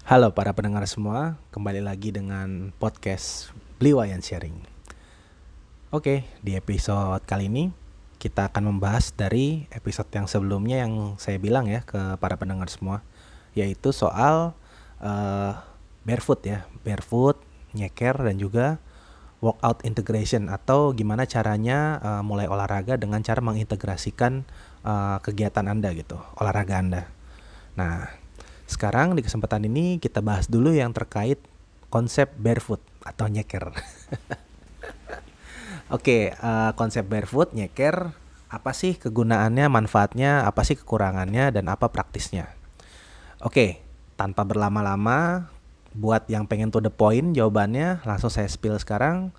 Halo para pendengar semua, kembali lagi dengan podcast Bliwayan Sharing. Oke, di episode kali ini kita akan membahas dari episode yang sebelumnya yang saya bilang ya ke para pendengar semua, yaitu soal eh, barefoot ya, barefoot, nyeker dan juga workout integration atau gimana caranya mulai olahraga dengan cara mengintegrasikan kegiatan Anda gitu, olahraga Anda. Nah, sekarang di kesempatan ini kita bahas dulu yang terkait konsep barefoot atau nyeker. Oke, konsep barefoot, nyeker, apa sih kegunaannya, manfaatnya, apa sih kekurangannya, dan apa praktisnya? Oke, tanpa berlama-lama, buat yang pengen to the point jawabannya, langsung saya spill sekarang.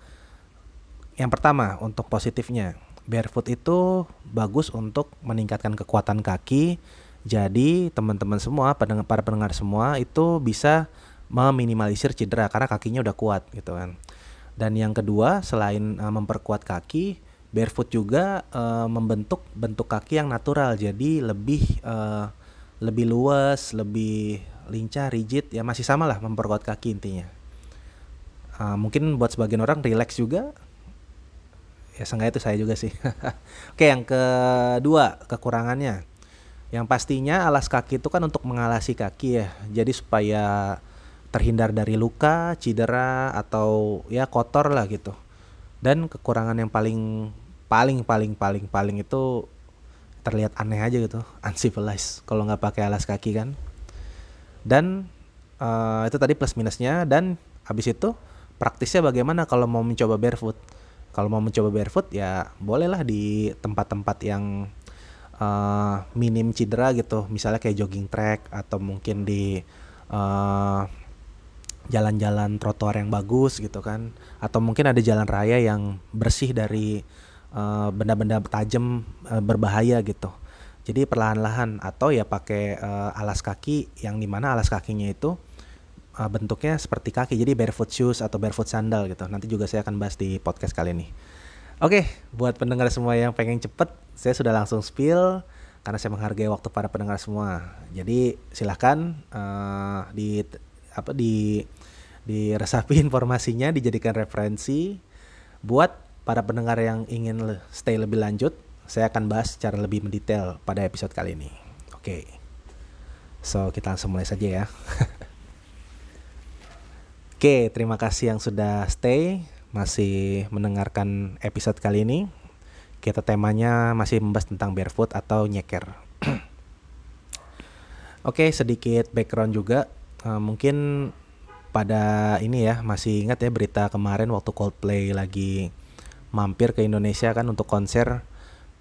Yang pertama, untuk positifnya, barefoot itu bagus untuk meningkatkan kekuatan kaki. Jadi teman-teman semua, para pendengar semua itu bisa meminimalisir cedera karena kakinya udah kuat gitu kan. Dan yang kedua, selain memperkuat kaki, barefoot juga membentuk bentuk kaki yang natural. Jadi lebih luas, lebih lincah, rigid, ya masih sama lah memperkuat kaki intinya. Mungkin buat sebagian orang relax juga, ya seenggaknya itu saya juga sih. Oke, yang kedua, kekurangannya. Yang pastinya alas kaki itu kan untuk mengalasi kaki ya. Jadi supaya terhindar dari luka, cedera atau ya kotor lah gitu. Dan kekurangan yang paling itu terlihat aneh aja gitu, uncivilized kalau nggak pakai alas kaki kan. Dan itu tadi plus minusnya. Dan habis itu praktisnya bagaimana kalau mau mencoba barefoot? Kalau mau mencoba barefoot ya bolehlah di tempat-tempat yang minim cedera gitu, misalnya kayak jogging track atau mungkin di uh, jalan-jalan trotoar yang bagus gitu kan, atau mungkin ada jalan raya yang bersih dari benda-benda tajam berbahaya gitu. Jadi perlahan-lahan, atau ya pakai alas kaki yang dimana alas kakinya itu bentuknya seperti kaki, jadi barefoot shoes atau barefoot sandal gitu. Nanti juga saya akan bahas di podcast kali ini. Oke, buat pendengar semua yang pengen cepet, saya sudah langsung spill karena saya menghargai waktu para pendengar semua. Jadi silahkan di apa diresapi informasinya, dijadikan referensi buat para pendengar yang ingin stay lebih lanjut. Saya akan bahas secara lebih mendetail pada episode kali ini. Oke, so kita langsung mulai saja ya. Oke, terima kasih yang sudah stay, masih mendengarkan episode kali ini. Kita temanya masih membahas tentang barefoot atau nyeker. Oke, sedikit background juga. Mungkin pada ini ya, masih ingat ya berita kemarin waktu Coldplay lagi mampir ke Indonesia kan untuk konser.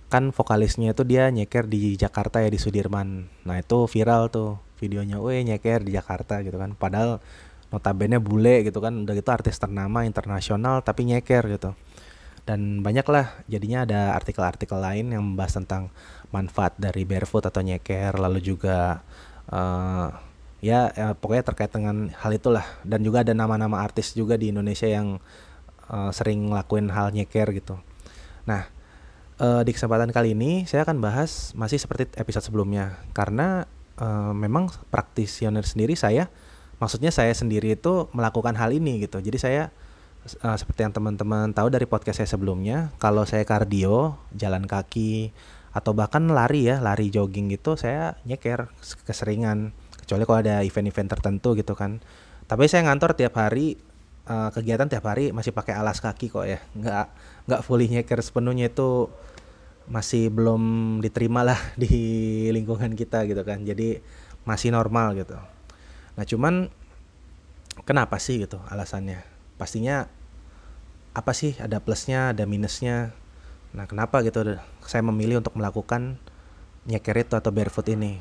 Kan vokalisnya itu dia nyeker di Jakarta ya, di Sudirman. Nah itu viral tuh videonya, weh nyeker di Jakarta gitu kan. Padahal notabene bule gitu kan, udah gitu artis ternama internasional tapi nyeker gitu. Dan banyak lah jadinya ada artikel-artikel lain yang membahas tentang manfaat dari barefoot atau nyeker, lalu juga pokoknya terkait dengan hal itulah. Dan juga ada nama-nama artis juga di Indonesia yang sering ngelakuin hal nyeker gitu. Nah, di kesempatan kali ini saya akan bahas masih seperti episode sebelumnya, karena memang praktisioner sendiri maksudnya saya sendiri itu melakukan hal ini gitu. Jadi saya seperti yang teman-teman tahu dari podcast saya sebelumnya, kalau saya kardio, jalan kaki atau bahkan lari jogging gitu, saya nyeker keseringan. Kecuali kalau ada event-event tertentu gitu kan. Tapi saya ngantor tiap hari, kegiatan tiap hari masih pakai alas kaki kok ya. Nggak fully nyeker sepenuhnya, itu masih belum diterima lah di lingkungan kita gitu kan. Jadi masih normal gitu. Nah cuman kenapa sih gitu alasannya? Pastinya apa sih, ada plusnya, ada minusnya. Nah kenapa gitu saya memilih untuk melakukan nyeker itu atau barefoot ini?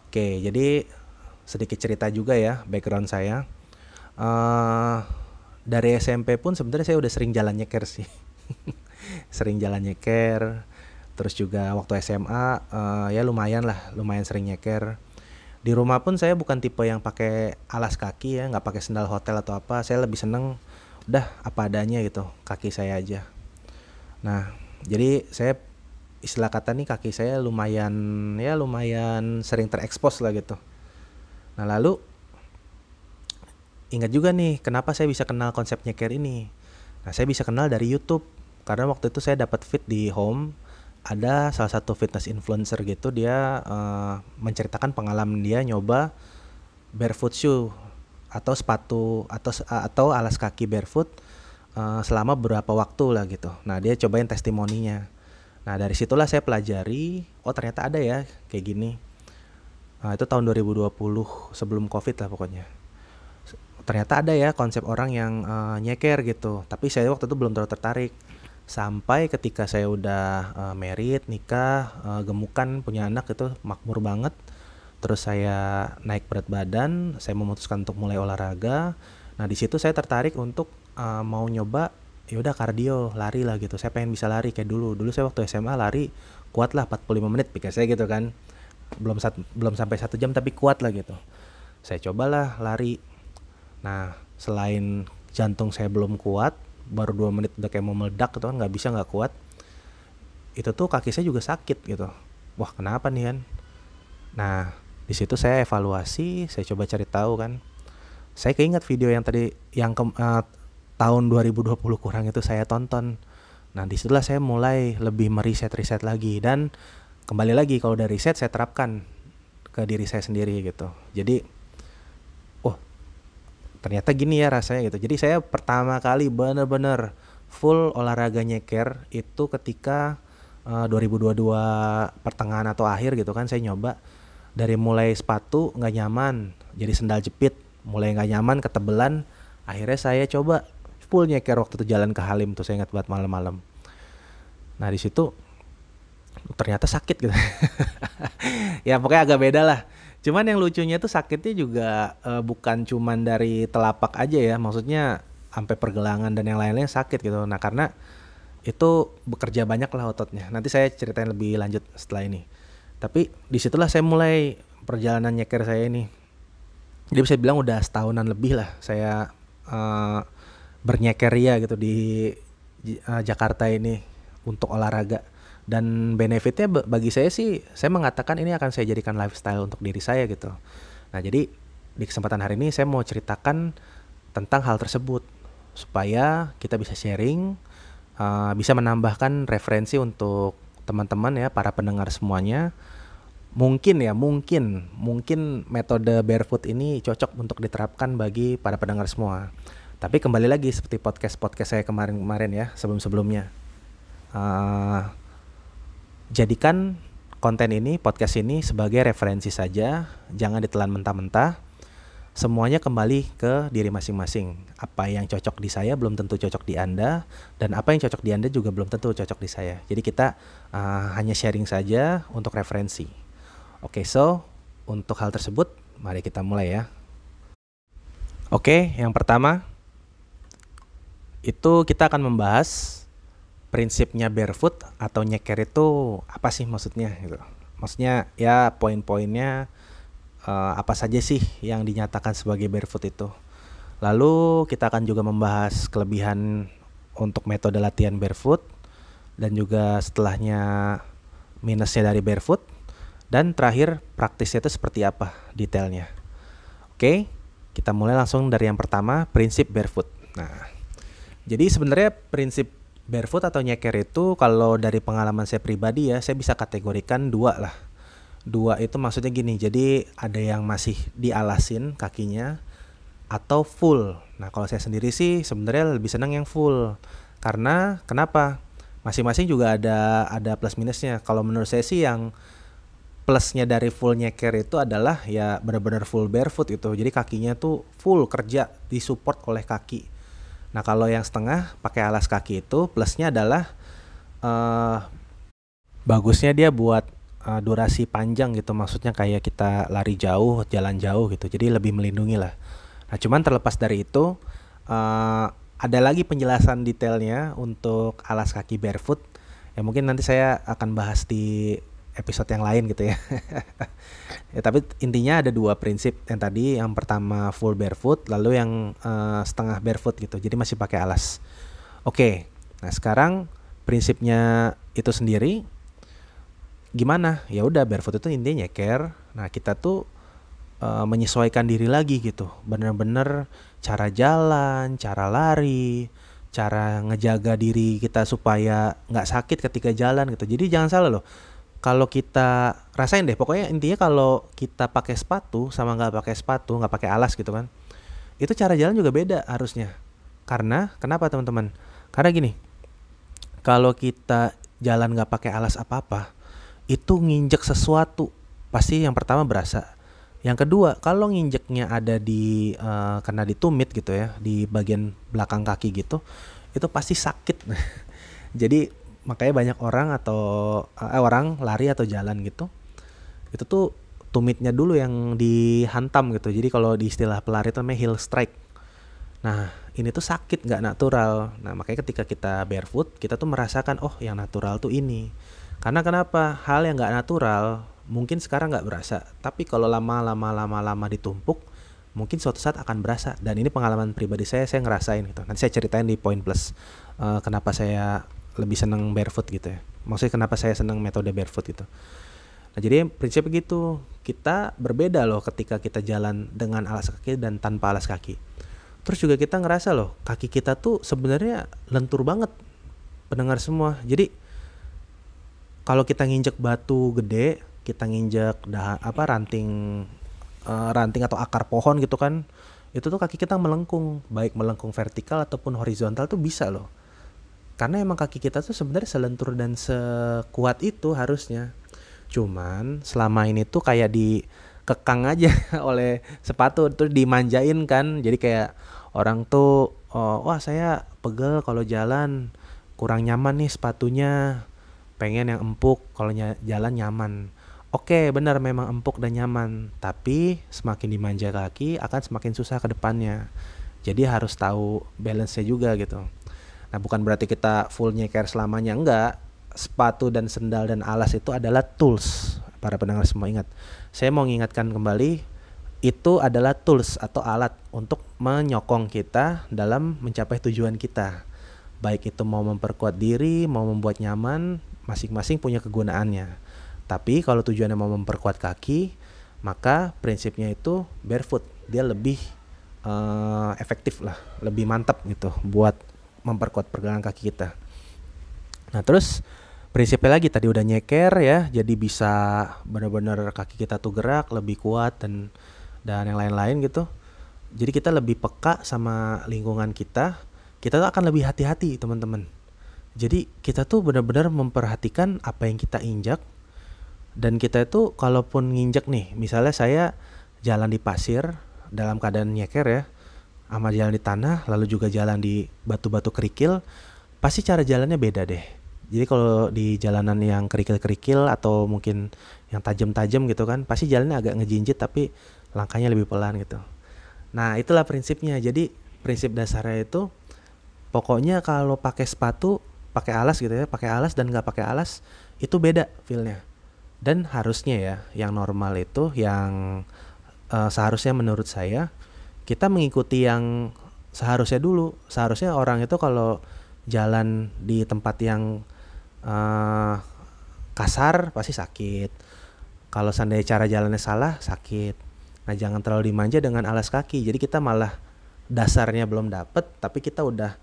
Oke, jadi sedikit cerita juga ya background saya. Dari SMP pun sebenarnya saya udah sering jalan nyeker sih. Sering jalan nyeker. Terus juga waktu SMA ya lumayan sering nyeker. Di rumah pun saya bukan tipe yang pakai alas kaki ya, nggak pakai sendal hotel atau apa. Saya lebih seneng udah apa adanya gitu, kaki saya aja. Nah, jadi saya istilah kata nih, kaki saya lumayan sering terekspos lah gitu. Nah lalu ingat juga nih kenapa saya bisa kenal konsep nyeker ini. Nah, saya bisa kenal dari YouTube karena waktu itu saya dapat feed di home, ada salah satu fitness influencer gitu, dia menceritakan pengalaman dia nyoba barefoot shoe atau sepatu atau alas kaki barefoot selama beberapa waktu lah gitu. Nah, dia cobain testimoninya. Nah, dari situlah saya pelajari, oh ternyata ada ya kayak gini. Nah, itu tahun 2020 sebelum Covid lah pokoknya. Ternyata ada ya konsep orang yang nyeker gitu. Tapi saya waktu itu belum terlalu tertarik. Sampai ketika saya udah married, nikah, gemukan, punya anak itu makmur banget. Terus saya naik berat badan, saya memutuskan untuk mulai olahraga. Nah, di situ saya tertarik untuk mau nyoba ya udah kardio, lari lah gitu. Saya pengen bisa lari kayak dulu. Dulu saya waktu SMA lari kuat lah 45 menit pikir saya gitu kan. Belum sampai 1 jam tapi kuat lah gitu. Saya cobalah lari. Nah, selain jantung saya belum kuat, baru 2 menit udah kayak mau meledak gitu kan, nggak kuat. Itu tuh kaki saya juga sakit gitu. Wah, kenapa nih kan? Nah, di situ saya evaluasi, saya coba cari tahu kan. Saya keinget video yang tadi yang tahun 2020 kurang itu saya tonton. Nah, disitulah saya mulai lebih meriset lagi, dan kembali lagi kalau dari riset saya terapkan ke diri saya sendiri gitu. Jadi, oh ternyata gini ya rasanya gitu. Jadi saya pertama kali bener-bener full olahraga nyeker itu ketika 2022 pertengahan atau akhir gitu kan. Saya nyoba dari mulai sepatu nggak nyaman jadi sendal jepit, mulai nggak nyaman ketebelan, akhirnya saya coba full nyeker waktu itu jalan ke Halim tuh, saya ingat buat malam-malam. Nah, di situ ternyata sakit gitu. Ya pokoknya agak beda lah. Cuman yang lucunya tuh sakitnya juga bukan cuman dari telapak aja ya, maksudnya sampai pergelangan dan yang lain-lain sakit gitu. Nah, karena itu bekerja banyak lah ototnya. Nanti saya ceritain lebih lanjut setelah ini. Tapi disitulah saya mulai perjalanan nyeker saya ini. Jadi bisa bilang udah setahunan lebih lah saya bernyekeria gitu di Jakarta ini untuk olahraga. Dan benefitnya bagi saya sih, saya mengatakan ini akan saya jadikan lifestyle untuk diri saya gitu. Nah, jadi di kesempatan hari ini saya mau ceritakan tentang hal tersebut supaya kita bisa sharing, bisa menambahkan referensi untuk teman-teman ya, para pendengar semuanya. Mungkin metode barefoot ini cocok untuk diterapkan bagi para pendengar semua. Tapi kembali lagi seperti podcast saya kemarin ya, sebelumnya. Jadikan konten ini, podcast ini sebagai referensi saja, jangan ditelan mentah-mentah. Semuanya kembali ke diri masing-masing. Apa yang cocok di saya belum tentu cocok di Anda, dan apa yang cocok di Anda juga belum tentu cocok di saya. Jadi kita hanya sharing saja untuk referensi. Oke, so untuk hal tersebut mari kita mulai ya. Oke, yang pertama itu kita akan membahas prinsipnya barefoot atau nyeker itu apa sih maksudnya gitu. Maksudnya ya poin-poinnya apa saja sih yang dinyatakan sebagai barefoot itu. Lalu kita akan juga membahas kelebihan untuk metode latihan barefoot, dan juga setelahnya minusnya dari barefoot, dan terakhir praktisnya itu seperti apa detailnya. Oke, kita mulai langsung dari yang pertama, prinsip barefoot. Nah, jadi sebenarnya prinsip barefoot atau nyeker itu kalau dari pengalaman saya pribadi ya, saya bisa kategorikan dua lah. Dua itu maksudnya gini, jadi ada yang masih dialasin kakinya atau full. Nah, kalau saya sendiri sih sebenarnya lebih senang yang full. Karena kenapa? Masing-masing juga ada plus minusnya. Kalau menurut saya sih yang plusnya dari full nyeker itu adalah ya benar-benar full barefoot itu. Jadi kakinya tuh full kerja, disupport oleh kaki. Nah, kalau yang setengah pakai alas kaki itu plusnya adalah bagusnya dia buat durasi panjang gitu. Maksudnya kayak kita lari jauh, jalan jauh gitu. Jadi lebih melindungi lah. Nah, cuman terlepas dari itu ada lagi penjelasan detailnya untuk alas kaki barefoot. Ya mungkin nanti saya akan bahas di episode yang lain gitu ya. Ya, tapi intinya ada dua prinsip yang tadi. Yang pertama full barefoot, lalu yang setengah barefoot gitu. Jadi masih pakai alas. Oke. Nah, sekarang prinsipnya itu sendiri gimana? Ya udah, barefoot itu intinya nyeker. Nah, kita tuh menyesuaikan diri lagi gitu. Bener-bener cara jalan, cara lari, cara ngejaga diri kita supaya nggak sakit ketika jalan gitu. Jadi jangan salah loh. Kalau kita rasain deh, pokoknya intinya kalau kita pakai sepatu sama nggak pakai sepatu, nggak pakai alas gitu kan, itu cara jalan juga beda harusnya. Karena kenapa teman-teman? Karena gini, kalau kita jalan nggak pakai alas apa-apa, itu nginjek sesuatu pasti yang pertama berasa. Yang kedua, kalau nginjeknya ada di kena di tumit gitu ya, di bagian belakang kaki gitu, itu pasti sakit. Jadi makanya banyak orang atau orang lari atau jalan gitu, itu tuh tumitnya dulu yang dihantam gitu. Jadi kalau di istilah pelari itu namanya heel strike. Nah, ini tuh sakit, nggak natural. Nah, makanya ketika kita barefoot, kita tuh merasakan, oh yang natural tuh ini. Karena kenapa? Hal yang nggak natural, mungkin sekarang nggak berasa. Tapi kalau lama-lama ditumpuk, mungkin suatu saat akan berasa. Dan ini pengalaman pribadi saya ngerasain gitu. Nanti saya ceritain di poin plus, kenapa saya lebih senang barefoot gitu ya. Maksudnya kenapa saya senang metode barefoot gitu. Nah, jadi prinsip begitu, kita berbeda loh ketika kita jalan dengan alas kaki dan tanpa alas kaki. Terus juga kita ngerasa loh, kaki kita tuh sebenarnya lentur banget, pendengar semua. Jadi kalau kita nginjek batu gede, kita nginjek ranting ranting atau akar pohon gitu kan, itu tuh kaki kita melengkung, baik melengkung vertikal ataupun horizontal tuh bisa loh. Karena emang kaki kita tuh sebenarnya selentur dan sekuat itu harusnya. Cuman selama ini tuh kayak dikekang aja oleh sepatu, terus dimanjain kan. Jadi kayak orang tuh, oh, wah saya pegel kalau jalan, kurang nyaman nih sepatunya, pengen yang empuk kalau jalan nyaman. Oke, benar memang empuk dan nyaman, tapi semakin dimanja kaki akan semakin susah ke depannya. Jadi harus tahu balance-nya juga gitu. Nah, bukan berarti kita full nyeker selamanya, enggak. Sepatu dan sendal dan alas itu adalah tools. Para pendengar semua ingat. Saya mau mengingatkan kembali, itu adalah tools atau alat untuk menyokong kita dalam mencapai tujuan kita. Baik itu mau memperkuat diri, mau membuat nyaman, masing-masing punya kegunaannya. Tapi kalau tujuannya mau memperkuat kaki, maka prinsipnya itu barefoot. Dia lebih efektif lah, lebih mantap gitu buat memperkuat pergelangan kaki kita. Nah, terus prinsipnya lagi tadi udah nyeker ya, jadi bisa benar-benar kaki kita tuh gerak lebih kuat dan yang lain-lain gitu. Jadi kita lebih peka sama lingkungan kita. Kita tuh akan lebih hati-hati, teman-teman. Jadi kita tuh benar-benar memperhatikan apa yang kita injak. Dan kita itu kalaupun nginjek nih, misalnya saya jalan di pasir dalam keadaan nyeker ya, sama jalan di tanah, lalu juga jalan di batu-batu kerikil, pasti cara jalannya beda deh. Jadi kalau di jalanan yang kerikil-kerikil atau mungkin yang tajam-tajam gitu kan, pasti jalannya agak ngejinjit tapi langkahnya lebih pelan gitu. Nah, itulah prinsipnya. Jadi prinsip dasarnya itu pokoknya kalau pakai sepatu, pakai alas gitu ya, pakai alas dan nggak pakai alas itu beda feel-nya. Dan harusnya ya, yang normal itu yang seharusnya menurut saya kita mengikuti yang seharusnya dulu. Seharusnya orang itu kalau jalan di tempat yang kasar pasti sakit. Kalau seandainya cara jalannya salah, sakit. Nah, jangan terlalu dimanja dengan alas kaki. Jadi kita malah dasarnya belum dapet, tapi kita udah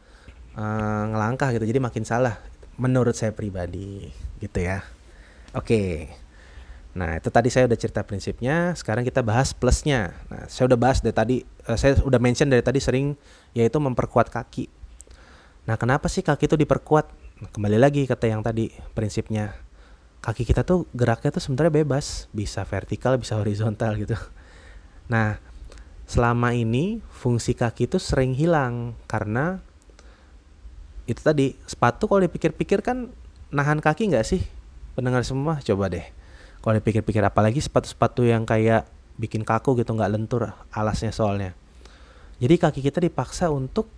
ngelangkah gitu. Jadi makin salah menurut saya pribadi gitu ya. Oke. Nah, itu tadi saya udah cerita prinsipnya, sekarang kita bahas plusnya. Nah, saya udah bahas dari tadi, saya udah mention dari tadi sering, yaitu memperkuat kaki. Nah, kenapa sih kaki itu diperkuat? Nah, kembali lagi kata yang tadi, prinsipnya. Kaki kita tuh geraknya tuh sebenarnya bebas, bisa vertikal, bisa horizontal gitu. Nah, selama ini fungsi kaki itu sering hilang, karena itu tadi, sepatu kalau dipikir-pikir kan nahan kaki gak sih? Pendengar semua, coba deh. Kalau dipikir-pikir, apalagi sepatu-sepatu yang kayak bikin kaku gitu, nggak lentur alasnya soalnya. Jadi kaki kita dipaksa untuk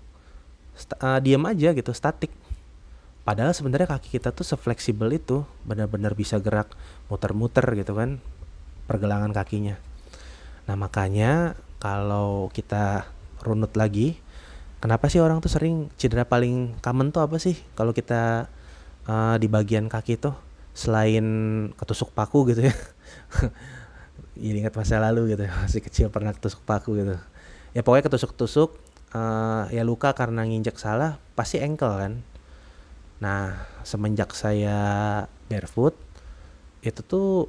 diam aja gitu, statik. Padahal sebenarnya kaki kita tuh sefleksibel itu, benar-benar bisa gerak, muter-muter gitu kan, pergelangan kakinya. Nah, makanya kalau kita runut lagi, kenapa sih orang tuh sering cedera paling common tuh apa sih? Kalau kita di bagian kaki tuh, selain ketusuk paku gitu ya. Jadi ingat masa lalu gitu. Masih kecil pernah ketusuk paku gitu. Ya pokoknya ketusuk-tusuk, ya luka karena nginjek salah pasti ankle kan. Nah, semenjak saya barefoot itu tuh,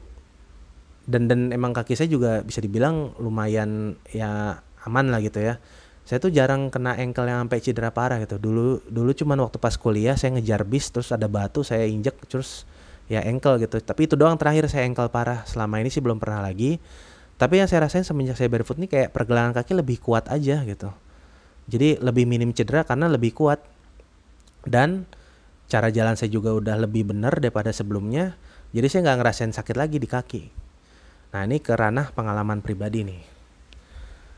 dan emang kaki saya juga bisa dibilang lumayan ya aman lah gitu ya. Saya tuh jarang kena ankle yang sampai cedera parah gitu. Dulu dulu cuman waktu pas kuliah saya ngejar bis terus ada batu saya injek terus ya ankle gitu. Tapi itu doang terakhir saya ankle parah. Selama ini sih belum pernah lagi. Tapi yang saya rasain semenjak saya barefoot nih kayak pergelangan kaki lebih kuat aja gitu. Jadi lebih minim cedera karena lebih kuat. Dan cara jalan saya juga udah lebih benar daripada sebelumnya. Jadi saya nggak ngerasain sakit lagi di kaki. Nah ini ke ranah pengalaman pribadi nih.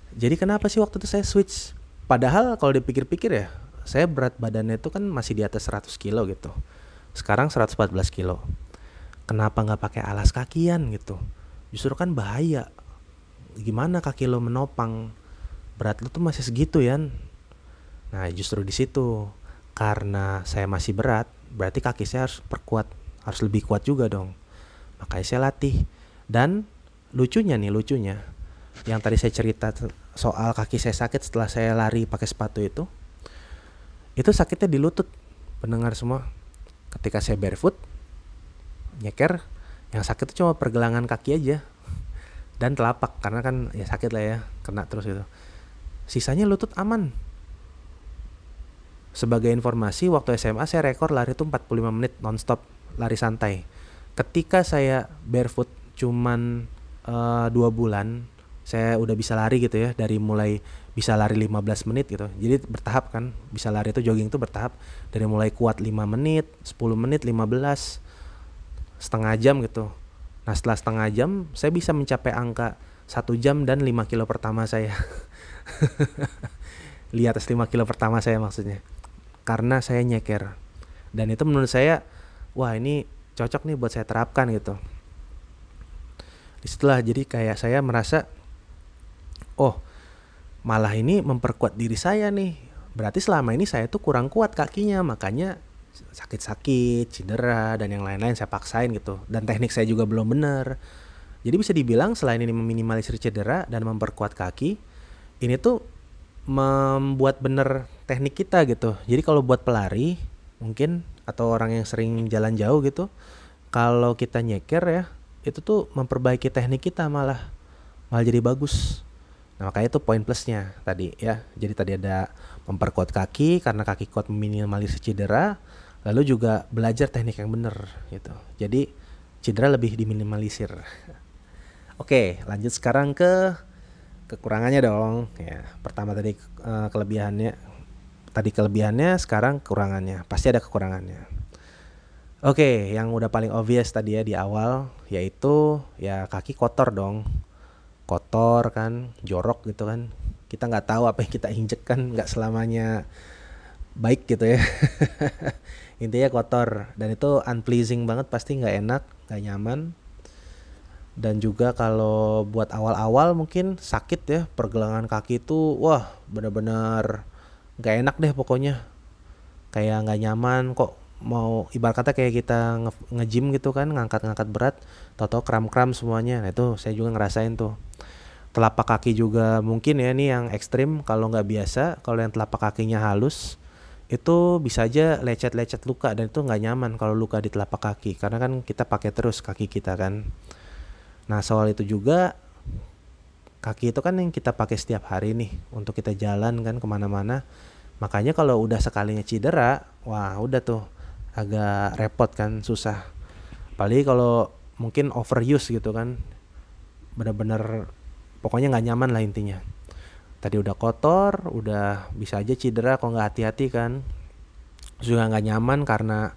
Jadi kenapa sih waktu itu saya switch? Padahal kalau dipikir-pikir ya, saya berat badannya itu kan masih di atas 100 kilo gitu. Sekarang 114 kilo. Kenapa nggak pakai alas kakian gitu? Justru kan bahaya. Gimana kaki lo menopang? Berat lo tuh masih segitu ya. Nah justru di situ. Karena saya masih berat, berarti kaki saya harus perkuat. Harus lebih kuat juga dong. Makanya saya latih. Dan lucunya, yang tadi saya cerita soal kaki saya sakit setelah saya lari pakai sepatu itu sakitnya di lutut. Pendengar semua, ketika saya barefoot nyeker, yang sakit itu cuma pergelangan kaki aja dan telapak, karena kan ya sakit lah ya, kena terus gitu. Sisanya lutut aman. Sebagai informasi, waktu SMA saya rekor lari itu 45 menit nonstop, lari santai. Ketika saya barefoot cuman 2 bulan, saya udah bisa lari gitu ya, dari mulai bisa lari 15 menit gitu. Jadi bertahap kan, bisa lari itu jogging itu bertahap. Dari mulai kuat 5 menit, 10 menit, 15, setengah jam gitu. Nah setelah setengah jam, saya bisa mencapai angka 1 jam dan 5 kilo pertama saya. Lihat 5 kilo pertama saya maksudnya. Karena saya nyeker. Dan itu menurut saya, wah ini cocok nih buat saya terapkan gitu. Disitulah jadi kayak saya merasa, oh malah ini memperkuat diri saya nih. Berarti selama ini saya tuh kurang kuat kakinya, makanya sakit-sakit, cedera, dan yang lain-lain saya paksain gitu. Dan teknik saya juga belum benar. Jadi bisa dibilang selain ini meminimalisir cedera dan memperkuat kaki, ini tuh membuat bener teknik kita gitu. Jadi kalau buat pelari mungkin atau orang yang sering jalan jauh gitu, kalau kita nyeker ya, itu tuh memperbaiki teknik kita malah jadi bagus. Nah makanya itu poin plusnya tadi ya. Jadi tadi ada memperkuat kaki karena kaki kuat meminimalisir cedera, lalu juga belajar teknik yang benar gitu. Jadi cedera lebih diminimalisir. Oke, lanjut sekarang ke kekurangannya dong. Ya, pertama tadi kelebihannya. Tadi kelebihannya, sekarang kekurangannya. Pasti ada kekurangannya. Oke, yang udah paling obvious tadi ya di awal, yaitu ya kaki kotor dong. Kotor kan, jorok gitu kan. Kita nggak tahu apa yang kita injek kan, nggak selamanya baik gitu ya. Intinya kotor, dan itu unpleasing banget, pasti nggak enak, nggak nyaman. Dan juga kalau buat awal-awal mungkin sakit ya, pergelangan kaki itu wah benar-benar nggak enak deh pokoknya. Kayak nggak nyaman kok, mau ibarat kata kayak kita nge-gym gitu kan, ngangkat-ngangkat berat, tau-tau kram-kram semuanya. Nah itu saya juga ngerasain tuh. Telapak kaki juga mungkin ya, ini yang ekstrim kalau nggak biasa. Kalau yang telapak kakinya halus itu bisa aja lecet-lecet luka, dan itu nggak nyaman kalau luka di telapak kaki, karena kan kita pakai terus kaki kita kan. Nah soal itu juga, kaki itu kan yang kita pakai setiap hari nih untuk kita jalan kan kemana-mana. Makanya kalau udah sekalinya cedera, wah udah tuh agak repot kan, susah. Apalagi kalau mungkin overuse gitu kan, bener-bener pokoknya nggak nyaman lah intinya. Tadi udah kotor, udah bisa aja cedera kalau nggak hati-hati kan. Juga nggak nyaman karena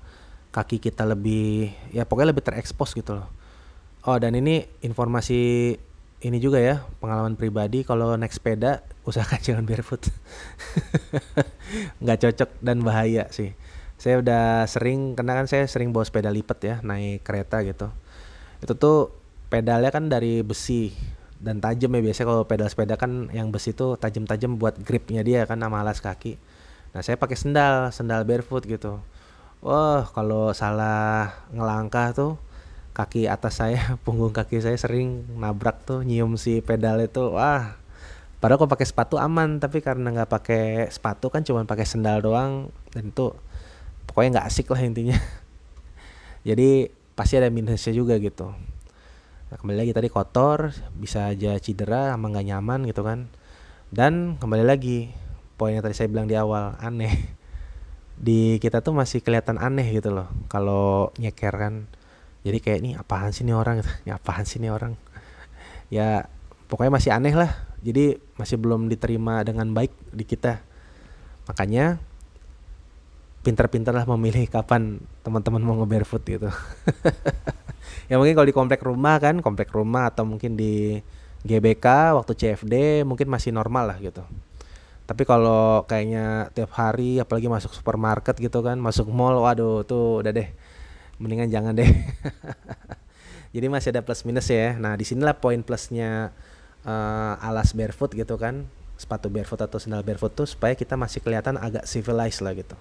kaki kita lebih, ya pokoknya lebih terekspos gitu loh. Oh dan ini informasi ini juga ya, pengalaman pribadi, kalau naik sepeda usahakan jangan barefoot. Nggak cocok dan bahaya sih. Saya udah sering, karena kan saya sering bawa sepeda lipat ya, naik kereta gitu. Itu tuh pedalnya kan dari besi dan tajam ya, biasanya kalau pedal sepeda kan yang besi tuh tajam-tajam buat gripnya dia kan sama alas kaki. Nah saya pakai sendal barefoot gitu. Wah kalau salah ngelangkah tuh kaki atas saya, punggung kaki saya sering nabrak tuh, nyium si pedal itu. Wah, padahal kalau pakai sepatu aman, tapi karena nggak pakai sepatu kan cuma pakai sendal doang, dan itu pokoknya nggak asik lah intinya. Jadi pasti ada minusnya juga gitu. Nah, kembali lagi tadi kotor, bisa aja cedera sama nggak nyaman gitu kan. Dan kembali lagi poin yang tadi saya bilang di awal, aneh. Di kita tuh masih kelihatan aneh gitu loh kalau nyeker kan. Jadi kayak nih apaan sih nih orang gitu. Ini apaan sih nih orang. Ya pokoknya masih aneh lah. Jadi masih belum diterima dengan baik di kita. Makanya pintar-pintar lah memilih kapan teman-teman mau nge-barefoot gitu. Ya mungkin kalau di komplek rumah atau mungkin di GBK waktu CFD mungkin masih normal lah gitu. Tapi kalau kayaknya tiap hari apalagi masuk supermarket gitu kan, masuk mall, waduh tuh udah deh, mendingan jangan deh. Jadi masih ada plus minus ya. Nah disinilah poin plusnya alas barefoot gitu kan, sepatu barefoot atau sandal barefoot tuh supaya kita masih kelihatan agak civilized lah gitu.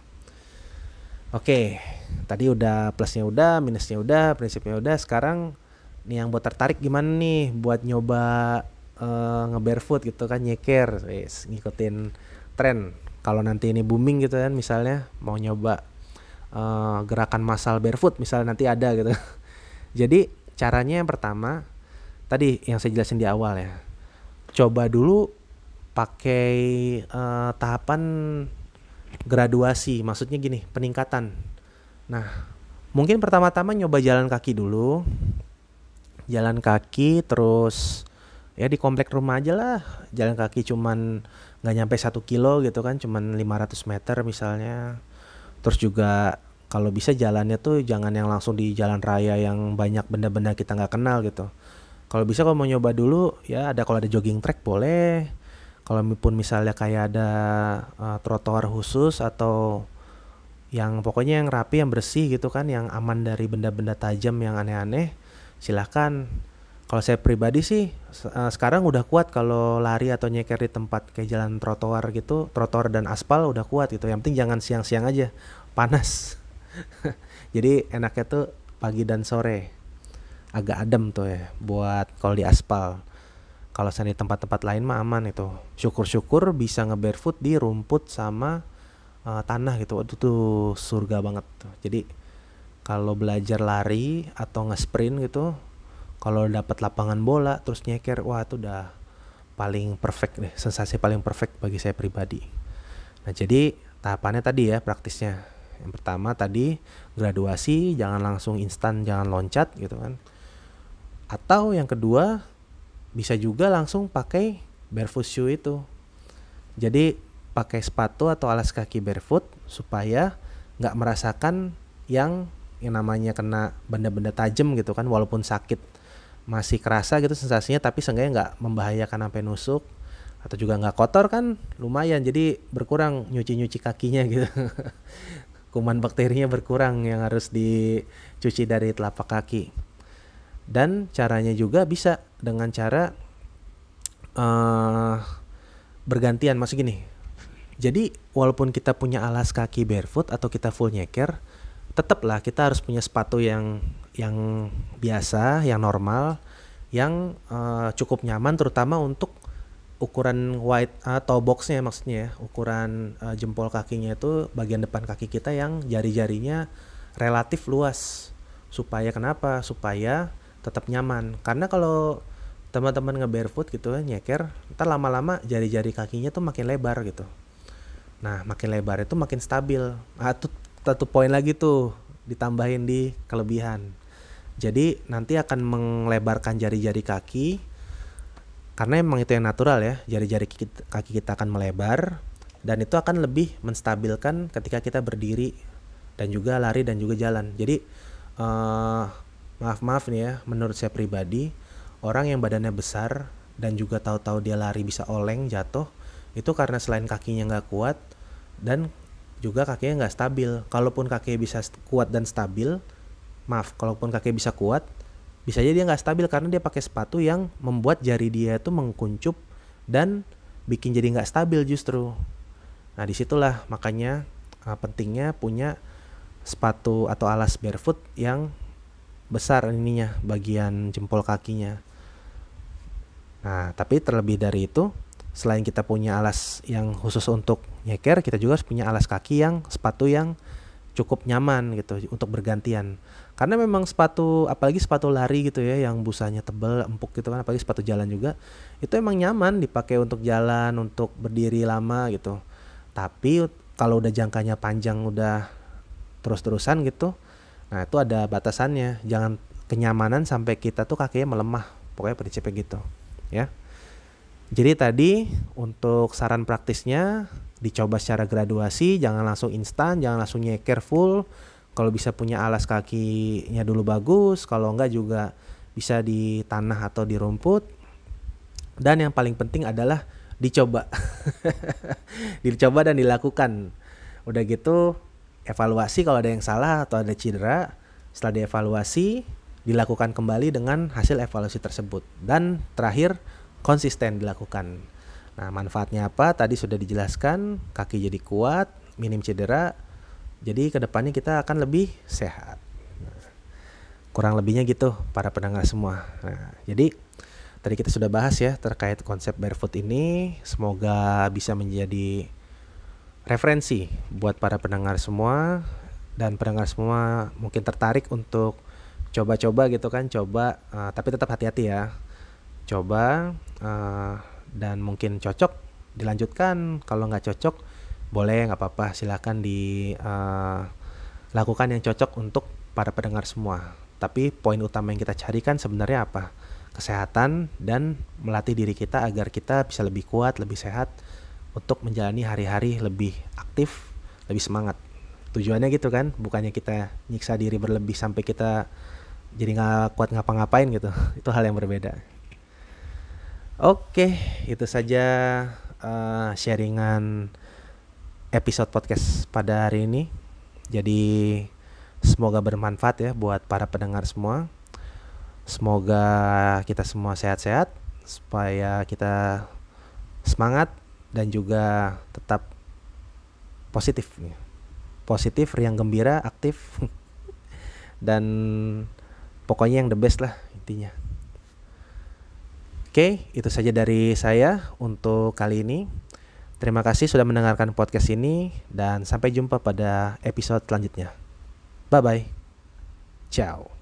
Oke, tadi udah plusnya udah, minusnya udah, prinsipnya udah. Sekarang nih yang buat tertarik gimana nih buat nyoba nge-barefoot gitu kan, nyeker, ngikutin tren. Kalau nanti ini booming gitu kan, misalnya mau nyoba gerakan massal barefoot misalnya nanti ada gitu. Jadi caranya yang pertama tadi yang saya jelasin di awal ya. Coba dulu pakai tahapan graduasi, maksudnya gini, peningkatan. Nah, mungkin pertama-tama nyoba jalan kaki dulu. Jalan kaki terus ya di komplek rumah aja lah. Jalan kaki cuman nggak nyampe 1 kilo gitu kan, cuman 500 meter misalnya. Terus juga kalau bisa jalannya tuh jangan yang langsung di jalan raya yang banyak benda-benda kita nggak kenal gitu. Kalau bisa kalau mau nyoba dulu ya kalau ada jogging track boleh. Kalau pun misalnya kayak ada trotoar khusus atau yang pokoknya yang rapi, yang bersih gitu kan, yang aman dari benda-benda tajam yang aneh-aneh, silahkan. Kalau saya pribadi sih sekarang udah kuat kalau lari atau nyeker di tempat kayak jalan trotoar gitu, trotoar dan aspal udah kuat gitu. Yang penting jangan siang-siang aja, panas. Jadi enaknya tuh pagi dan sore, agak adem tuh ya buat kalau di aspal. Kalau di tempat-tempat lain mah aman itu. Syukur-syukur bisa nge-barefoot di rumput sama tanah gitu. Itu tuh surga banget tuh. Jadi kalau belajar lari atau nge-sprint gitu, kalau dapat lapangan bola terus nyeker, wah itu udah paling perfect deh, sensasi paling perfect bagi saya pribadi. Nah, jadi tahapannya tadi ya praktisnya. Yang pertama tadi graduasi, jangan langsung instan, jangan loncat gitu kan. Atau yang kedua bisa juga langsung pakai barefoot shoe itu. Jadi pakai sepatu atau alas kaki barefoot supaya nggak merasakan yang namanya kena benda-benda tajam gitu kan, walaupun sakit masih kerasa gitu sensasinya, tapi seenggaknya nggak membahayakan sampai nusuk, atau juga nggak kotor kan lumayan, jadi berkurang nyuci kakinya gitu. Kuman bakterinya berkurang yang harus dicuci dari telapak kaki. Dan caranya juga bisa dengan cara bergantian, maksud gini. Jadi walaupun kita punya alas kaki barefoot atau kita full nyeker, tetaplah kita harus punya sepatu yang biasa, yang normal, yang cukup nyaman, terutama untuk ukuran wide toe boxnya, maksudnya ukuran jempol kakinya itu bagian depan kaki kita yang jari-jarinya relatif luas. Supaya kenapa? Supaya tetap nyaman. Karena kalau teman-teman nge-barefoot gitu nyeker, ntar lama-lama jari-jari kakinya tuh makin lebar gitu. Nah, makin lebar itu makin stabil. Itu satu poin lagi tuh ditambahin di kelebihan. Jadi nanti akan melebarkan jari-jari kaki, karena emang itu yang natural ya, jari-jari kaki kita akan melebar, dan itu akan lebih menstabilkan ketika kita berdiri dan juga lari dan juga jalan. Jadi maaf nih ya, menurut saya pribadi, orang yang badannya besar dan juga tahu-tahu dia lari bisa oleng jatuh, itu karena selain kakinya nggak kuat dan juga kakinya nggak stabil. Kalaupun kakinya bisa kuat dan stabil, kalaupun kakinya bisa kuat, bisa aja dia nggak stabil karena dia pakai sepatu yang membuat jari dia itu mengkuncup dan bikin jadi nggak stabil justru. Nah disitulah makanya pentingnya punya sepatu atau alas barefoot yang besar ininya, bagian jempol kakinya. Nah, tapi terlebih dari itu, selain kita punya alas yang khusus untuk nyeker, kita juga harus punya alas kaki yang sepatu yang cukup nyaman gitu untuk bergantian. Karena memang sepatu, apalagi sepatu lari gitu ya, yang busanya tebal, empuk gitu kan, apalagi sepatu jalan juga, itu emang nyaman dipakai untuk jalan, untuk berdiri lama gitu. Tapi kalau udah jangkanya panjang, udah terus-terusan gitu, nah itu ada batasannya. Jangan kenyamanan sampai kita tuh kakinya melemah. Pokoknya prinsipnya gitu, ya. Jadi tadi untuk saran praktisnya dicoba secara graduasi, jangan langsung instan, jangan langsung nyeker full. Kalau bisa punya alas kakinya dulu bagus, kalau enggak juga bisa di tanah atau di rumput. Dan yang paling penting adalah dicoba. Dicoba dan dilakukan. Udah gitu evaluasi kalau ada yang salah atau ada cedera. Setelah dievaluasi, dilakukan kembali dengan hasil evaluasi tersebut. Dan terakhir, konsisten dilakukan. Nah, manfaatnya apa? Tadi sudah dijelaskan, kaki jadi kuat, minim cedera. Jadi kedepannya kita akan lebih sehat. Nah, kurang lebihnya gitu para pendengar semua. Nah, jadi tadi kita sudah bahas ya terkait konsep barefoot ini. Semoga bisa menjadi referensi buat para pendengar semua, dan pendengar semua mungkin tertarik untuk coba-coba gitu kan, tapi tetap hati-hati ya. Coba dan mungkin cocok dilanjutkan, kalau nggak cocok boleh, nggak apa-apa, silakan dilakukan yang cocok untuk para pendengar semua. Tapi poin utama yang kita cari kan sebenarnya apa? Kesehatan dan melatih diri kita agar kita bisa lebih kuat, lebih sehat untuk menjalani hari-hari lebih aktif, lebih semangat. Tujuannya gitu kan, bukannya kita nyiksa diri berlebih sampai kita jadi nggak kuat ngapa-ngapain gitu. Itu hal yang berbeda. Oke, itu saja sharingan episode podcast pada hari ini. Jadi semoga bermanfaat ya buat para pendengar semua. Semoga kita semua sehat-sehat, supaya kita semangat dan juga tetap positif, riang gembira, aktif, dan pokoknya yang the best lah intinya. Oke, itu saja dari saya untuk kali ini. Terima kasih sudah mendengarkan podcast ini, dan sampai jumpa pada episode selanjutnya. Bye-bye. Ciao.